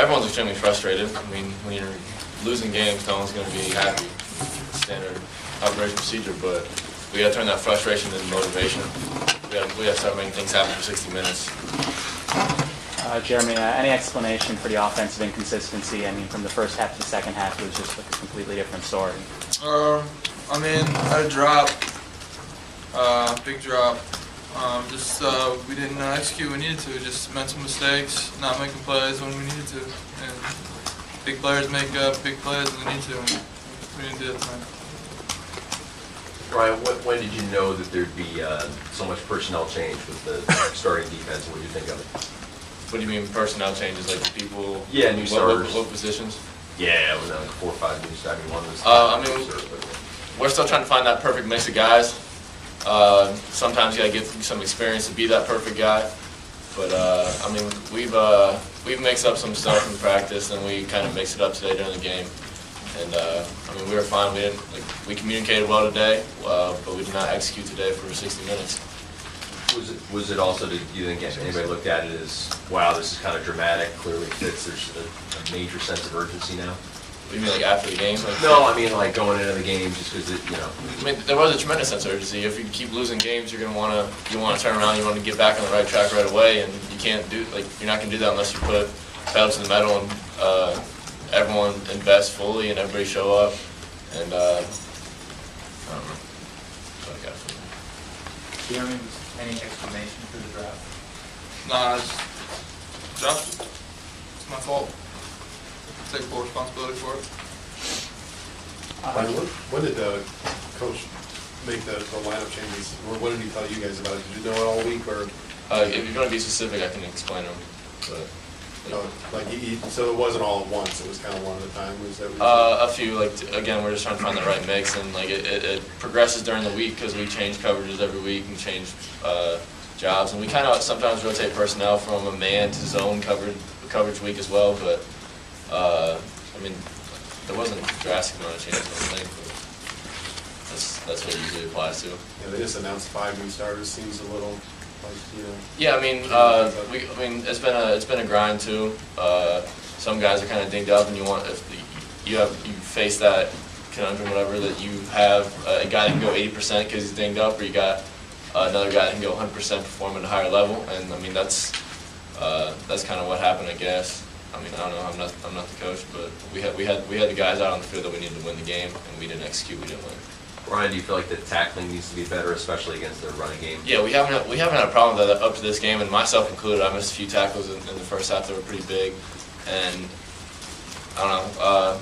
everyone's extremely frustrated. I mean, when you're losing games, no one's going to be happy. Standard operation procedure, but we got to turn that frustration into motivation. We got to start making things happen for 60 minutes. Jeremy, any explanation for the offensive inconsistency? I mean, from the first half to the second half, it was just like a completely different story. I mean, had a drop, big drop. We didn't execute when we needed to. Just mental mistakes, not making plays when we needed to. And big players make big plays when they need to. And we didn't do that tonight. Ryan, when did you know that there'd be so much personnel change with the starting defense? What did you think of it? What do you mean personnel changes? Like people? Yeah, new starters. What positions? Yeah, it was like 4 or 5 new starters. I mean, one was. I mean, we're still trying to find that perfect mix of guys. Sometimes you gotta get some experience to be that perfect guy. But I mean, we've mixed up some stuff in practice, and we kind of mixed it up today during the game. And I mean, we were fine. We communicated well today, but we did not execute today for 60 minutes. Was it also, do you think anybody looked at it as, wow, this is kind of dramatic, clearly fits, there's a major sense of urgency now? What do you mean, like after the game? Like, no, I mean like going into the game just because, you know. I mean, there was a tremendous sense of urgency. If you keep losing games, you're gonna want to turn around, you want to get back on the right track right away, and you can't do, like, you're not gonna do that unless you put pedal to the metal and everyone invest fully and everybody show up. And I don't know. That's what I got from there. Jeremy, any explanation for the draft? Nah, it's dropped. It's my fault. I take full responsibility for it. When did the coach make the lineup changes? Or what did he tell you guys about it? Did you know it all week, or? If you're going to be specific, I can explain them. But so it wasn't all at once. It was kind of one at a time. Was that? A few. Like again, we're just trying to find the right mix, and like it progresses during the week because we change coverages every week and change jobs, and we kind of sometimes rotate personnel from a man to zone coverage week as well. But I mean, there wasn't a drastic amount of changes, I don't think. But that's what it usually applies to. Yeah, they just announced 5 new starters. Seems a little. Yeah, I mean, it's been a grind too. Some guys are kind of dinged up, and if you face that conundrum, whatever, that you have a guy that can go 80% because he's dinged up, or you got another guy that can go 100% perform at a higher level, and I mean that's kind of what happened, I guess. I mean, I don't know. I'm not the coach, but we had the guys out on the field that we needed to win the game, and we didn't execute. We didn't win. Ryan, do you feel like the tackling needs to be better, especially against their running game? Yeah, we haven't had a problem with that up to this game, and myself included. I missed a few tackles in the first half that were pretty big, and I don't know.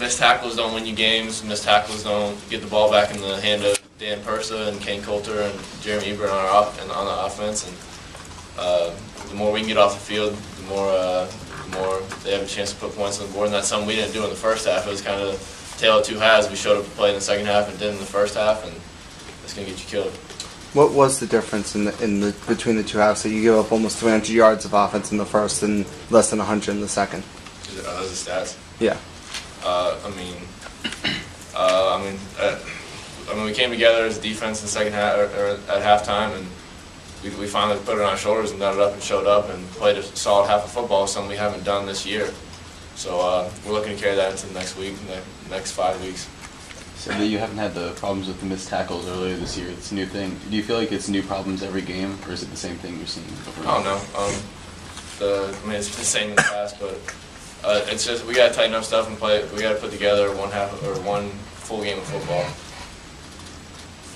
Missed tackles don't win you games. Missed tackles don't get the ball back in the hand of Dan Persa and Kain Colter and Jeremy Ebert on the offense. And the more we can get off the field, the more they have a chance to put points on the board. And that's something we didn't do in the first half. It was kind of tale of two halves. We showed up to play in the second half and did in the first half, and it's going to get you killed. What was the difference between the two halves? So you give up almost 300 yards of offense in the first and less than 100 in the second. Are those the stats? Yeah. I mean, we came together as a defense in the second half or at halftime, and we finally put it on our shoulders and got it up and showed up and played a solid half of football, something we haven't done this year. So we're looking to carry that into the next week, the next 5 weeks. So that you haven't had the problems with the missed tackles earlier this year. It's a new thing. Do you feel like it's new problems every game, or is it the same thing you're seeing over and over? I don't know. It's the same in the past, but it's just we got to tighten up stuff and play. We got to put together one full game of football.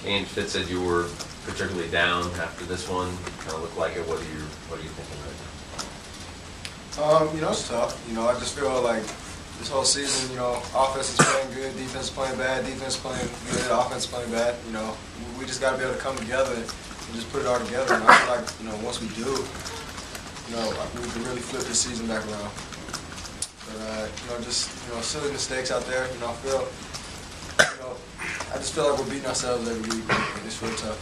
Kain, Fitz said you were particularly down after this one. Kind of looked like it. What are you thinking right now? It's tough. I just feel like this whole season, offense is playing good, defense is playing bad, defense is playing good, offense is playing bad. We just got to be able to come together and just put it all together. And I feel like, once we do, we can really flip this season back around. But, just, silly mistakes out there, I just feel like we're beating ourselves every week, and it's really tough.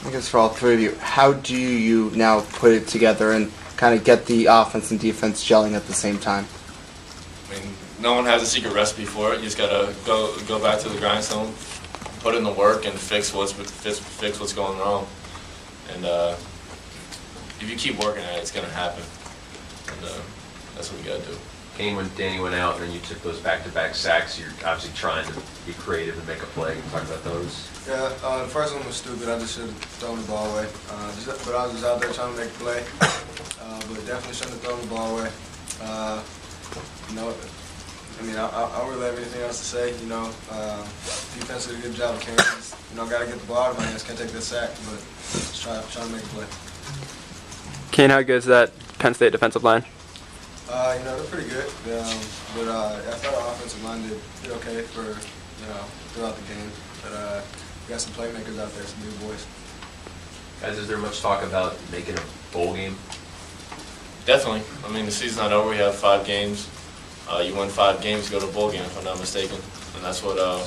I guess for all three of you, how do you now put it together and kind of get the offense and defense gelling at the same time? I mean, no one has a secret recipe for it. You just gotta go back to the grindstone, put in the work, and fix what's going wrong. And if you keep working at it, it's gonna happen. And that's what we got to do. Kain, when Danny went out and then you took those back-to-back sacks, you're obviously trying to be creative and make a play. Can you talk about those? Yeah, the first one was stupid. I just should have thrown the ball away. But I was just out there trying to make a play. But definitely shouldn't have thrown the ball away. You know, I mean, I don't really have anything else to say. You know, defense did a good job of carrying us. You know, got to get the ball out of my hands. Can't take that sack, but just trying to make a play. Kain, how good is that Penn State defensive line? You know, they're pretty good. But I thought our offensive line did okay for, you know, throughout the game. But we got some playmakers out there, some new boys. Guys, is there much talk about making a bowl game? Definitely. I mean, the season's not over. We have 5 games. You win 5 games, you go to a bowl game, if I'm not mistaken. And that's what 5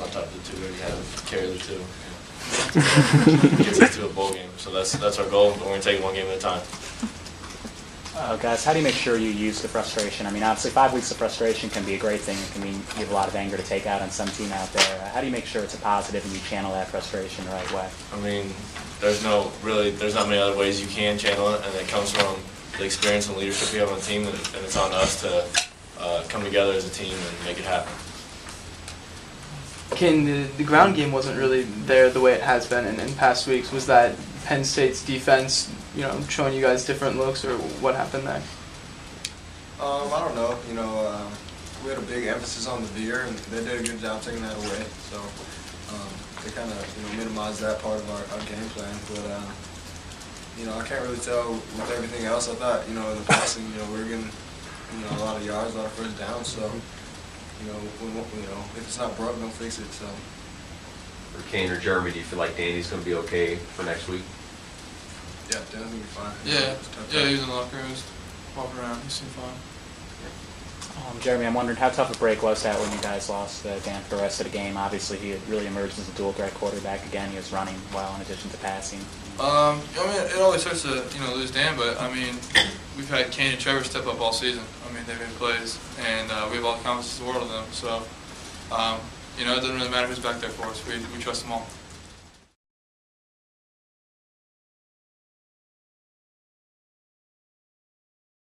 on top of the 2 that we have. Carry the 2. Yeah. Gets us to a bowl game. So that's our goal. But we're going to take it 1 game at a time. Guys, how do you make sure you use the frustration? I mean, obviously 5 weeks of frustration can be a great thing. It can mean you have a lot of anger to take out on some team out there. How do you make sure it's a positive and you channel that frustration the right way? I mean, there's not many other ways you can channel it, and it comes from the experience and leadership we have on the team, and it's on us to come together as a team and make it happen. Kain, the ground game wasn't really there the way it has been in past weeks. Was that Penn State's defense, you know, showing you guys different looks, or what happened there? I don't know. You know, we had a big emphasis on the veer, and they did a good job taking that away. So they kind of minimized that part of our game plan. But you know, I can't really tell with everything else. I thought, you know, the passing, you know, we were getting, you know, a lot of yards, a lot of first downs. So you know, if it's not broke, don't fix it. So. For Kain or Jeremy, do you feel like Danny's going to be okay for next week? Yeah, Danny's going to be fine. Yeah, he was in the locker room, he was walking around, he seemed fine. Jeremy, I'm wondering how tough a break was that when you guys lost Dan for the rest of the game? Obviously, he had really emerged as a dual threat quarterback again. He was running well in addition to passing. I mean, it always hurts to, you know, lose Dan, but I mean, we've had Kain and Trevor step up all season. I mean, they've made plays, and we have all the confidence in the world in them. So, you know, it doesn't really matter who's back there for us. We trust them all.